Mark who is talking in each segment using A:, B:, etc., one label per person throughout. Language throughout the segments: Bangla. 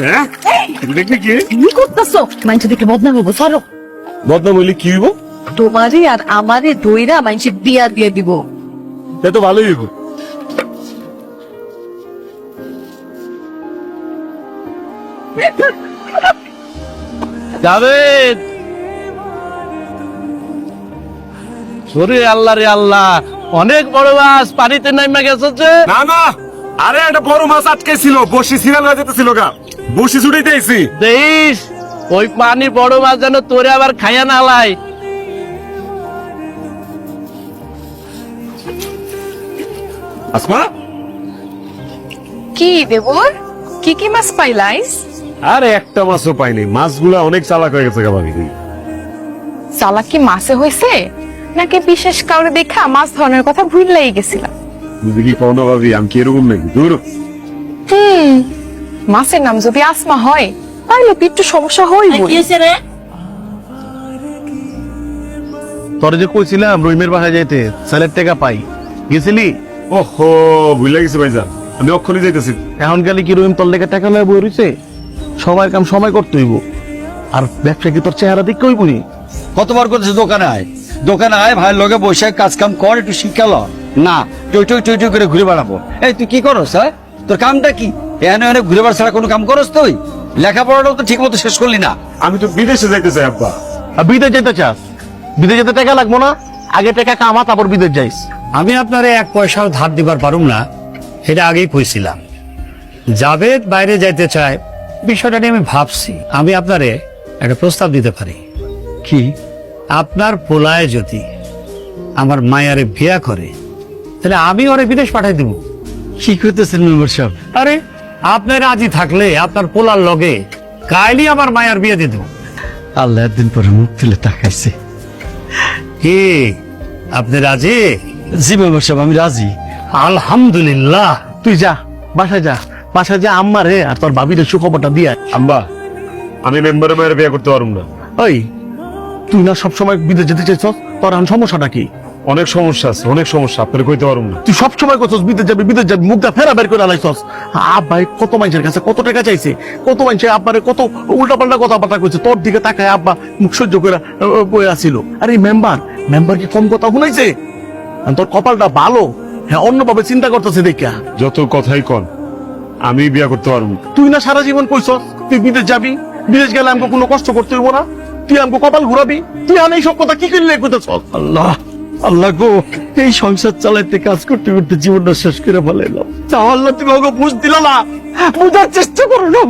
A: হ্যাঁ দেখলি কি
B: কি করতেছো? মাইনছে দেখে বদনাম হবো, সরো।
A: বদনাম হইলে কি হইব?
B: তোমারে আর আমারে দইরা মাইনছে বিয়া দিয়ে দিব।
A: তা তো ভালোই হইব।
C: জাভেদ, ওরে আল্লাহ রে আল্লাহ, অনেক বড় মাছ পানিতে নাইমা গেছে যে।
A: না না, আরে একটা বড় মাছ আটকে ছিল, বসি সিরিয়াল হয়ে যেতেছিল গা, বসি ছুটাইতে আইছি।
C: দেখিস ওই পানি বড় মাছ যেন তোরে আবার খাইয়া না লাই।
A: আসমা,
D: কি দেবর, কি কি মাছ পাইলাইস?
A: আরে একটা মাছও পাইনি, মাছগুলা অনেক চালাক হয়ে গেছে গা ভাবি।
D: চালাক কি মাছে হয়েছে নাকি বিশেষ কাউরে দেখা মাছ ধরনের কথা ভুললাই গেছিলাম?
A: বুঝলি কি পাও না ভাবি, আমি কি এরকম নাকি? দূর
D: মাছের নাম যদি আসমা হয় তাহলে তো একটু সমস্যা হইব।
C: তোরে যে কইছিলাম রহিমের বাসায় যাইতে, স্যালের টাকা পাই, গেছিলি?
A: ওহো, ভুলে গেছি ভাইজান, আমি অক্ষণই যাইতেছি।
C: এখন গেলে কি রহিম তোর লেগে টাকা লয়ে বই রইছে? সবার কাম সময় করতে হইব, আর ব্যবসা কি তোর চেহারা দেখতে হইব নি?
E: কতবার করছে দোকানে আয় ভাইয়ের লগে বসে কাজ কাম কর, একটু শিক্ষা ল। না, টই টই টই টই করে ঘুরে বেড়াবো। এই তুই কি করস? হ্যাঁ, তোর কামটা কি? এনে এনে ঘুরে বেড়া ছাড়া কোনো কাম করস তুই? লেখাপড়াটাও তো ঠিক মতো শেষ করলি না।
A: আমি তো বিদেশে যাইতে চাই আব্বা।
C: আর বিদেশ যেতে চাস? বিদেশ যেতে টাকা লাগবো না? আগে টাকা কামা, তারপর বিদেশ যাইস।
F: আমি আপনারে এক পয়সাও ধার দিবার পারুম না, এটা আগেই কইছিলাম। জাভেদ বাইরে যাইতে চায়, বিষয়টা নিয়ে আমি ভাবছি। আমি আপনারে একটা প্রস্তাব দিতে পারি।
E: কি?
F: আপনার পোলায় যদি আমার মায়ারে বিয়া করে, তাহলে আমি ওরে বিদেশ পাঠাই দিব।
E: কি করতেছেন মেম্বার সাহেব?
F: আরে, আপনার রাজি থাকলে আপনার পোলার লগে কাইলি আমার মায়ার বিয়ে দিয়ে দেব।
E: আল্লাহ একদিন পরে মুখ তুলে তাকাইছে।
F: কি আপনি রাজি?
E: জি মেম্বার সাহেব, আমি রাজি।
F: আলহামদুলিল্লাহ।
C: তুই যা, বাসায় যা, বাসায় যা, আম্মারে আর তোর ভাবির সুখবরটা দিয়া।
A: আম্মা, আমি মেম্বারের মায়ের বিয়ে করতে পারুম না।
C: ওই, তুই না সবসময় বিদেশ যেতে চাইছ, তোর এখন সমস্যাটা কি?
A: অনেক সমস্যা আছে, অনেক সমস্যা, আপনার কইতে পারুম না।
C: তুই সবসময় করছস বিদেশ যাবি, মুখটা ফেরা বের করে আলাইছস। আব্বাই কত মানুষের কাছে কত টাকা চাইছে, কত মানুষের আব্বারে কত উল্টা পাল্টা কথাবার্তা কইছে, তোর দিকে তাকায় আব্বা মুখ সহ্য করে বয়ে আসিল। আর এই মেম্বার কি কম কথা শুনাইছে? আর তোর কপালটা ভালো, হ্যাঁ, অন্যভাবে চিন্তা করতেছে দেখা।
A: যত কথাই কন, আমি বিয়ে করতে পারুম না।
C: তুই না সারা জীবন কইছস তুই বিদেশ যাবি, বিদেশ গেলে আমাকে কোনো কষ্ট করতে হইব না, তুই আমাকে কপাল ঘুরাবি। তুই আর এইসব কথা কি করলে কইতেছ?
E: আল্লাহ আল্লাহ গো, এই সংসার চালাইতে কাজ করতে করতে জীবনটা শেষ করে ফেলাইলাম।
C: তাও আল্লাহ তুমি আমাকে বুঝ দিলা না, বুঝার চেষ্টা করো না।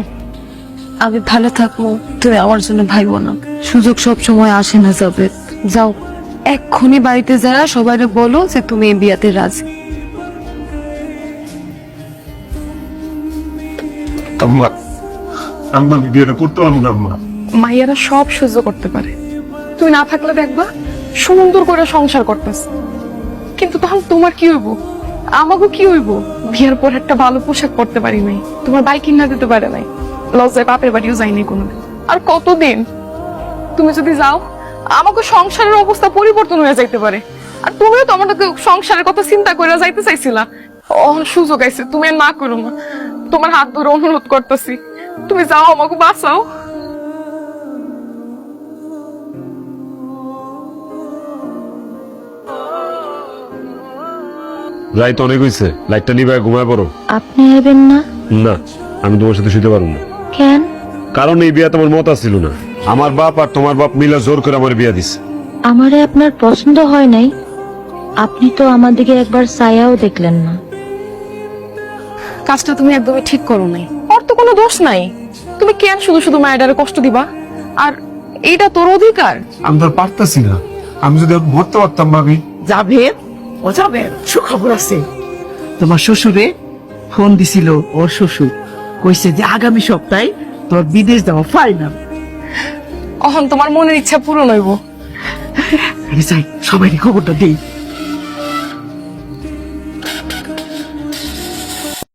B: আমি ভালো থাকবো, তুমি আমার জন্য ভাইবো না। সুযোগ সব সময় আসে না জাভেদ। যাও, এক্ষুনি বাড়িতে যারা সবাইকে বলো যে তুমি এই বিয়াতে রাজি।
A: আম্মা, আম্মা, আমি বিয়েটা করতে পারবো না আম্মা।
D: মাইয়ারা সব সহ্য করতে পারে, তুই না থাকলে দেখবা সুন্দর করে সংসার করতেছে। কিন্তু তখন তোমার কি হইব, আমাকে কি হইব? বিয়ের পর একটা ভালো পোশাক পরতে পারি নাই, তোমার বাইক কিনা দিতে পারে নাই, লজ্জায় বাপের বাড়িও যাইনি কোনোদিন। আর কতদিন? তুমি যদি যাও আমাকে সংসারের অবস্থা পরিবর্তন হয়ে যাইতে পারে। আর তুমিও তো আমার সংসারের কথা চিন্তা করে যাইতে চাইছিলা। সুযোগ আইছে, তুমি আর না করো না। তোমার হাত ধরে অনুরোধ করতেছি, তুমি যাও, আমাকে বাঁচাও।
A: রাইত অনেক হইছে, লাইটটা নিবে, ঘুমায় পড়ো।
B: আপনি নেবেন না?
A: না, আমি তোমার সাথে শুতে পারবো না।
B: কেন?
A: কারণ এই বিয়ে তোমার মত ছিল না। আমার বাপ আর তোমার বাপ মিলা জোর করে আমার বিয়ে দিছে।
G: আমারে আপনার পছন্দ হয় নাই? আপনি তো আমাদেরকে একবার ছায়াও দেখলেন না।
D: কাজটা তুমি একদমই ঠিক করো নাই। ওর তো কোনো দোষ নাই, তুমি কেন শুধু শুধু মায়েরারে কষ্ট দিবা? আর এইটা তোর অধিকার।
A: আমি তো পারতাছি না, আমি যদি মরতে পারতাম ভাবি।
B: জাভেদ, ও জাভেদ, সুখবর আছে। তোমার শ্বশুরে ফোন দিছিল, ওর শ্বশুর কইছে যে আগামী সপ্তাহে তোর বিদেশ যাওয়া ফাইনাল।
D: অহন তোমার মনের ইচ্ছা পূরণ হইব।
B: আমি চাই সবাই খবরটা দেই।